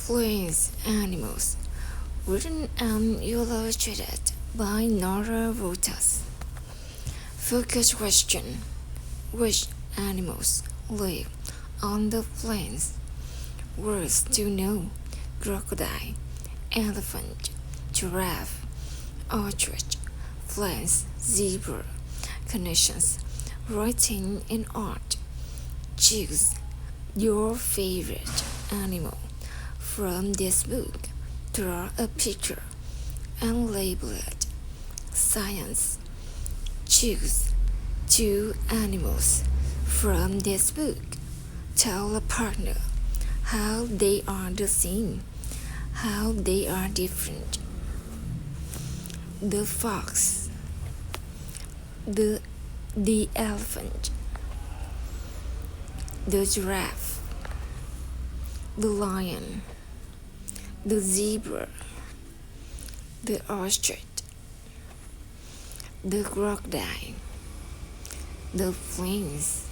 Plains Animals, written and illustrated by Nora Rotas. Focus question: which animals live on the plains? Words to know: crocodile, elephant, giraffe, ostrich, plains, zebra. Connections: writing and art. Choose your favorite animal from this book. Draw a picture and label it. Science: choose two animals from this book. Tell a partner how they are the same, how they are different. The fox, the elephant, the giraffe, the lion, the zebra, the ostrich, the crocodile, the plains,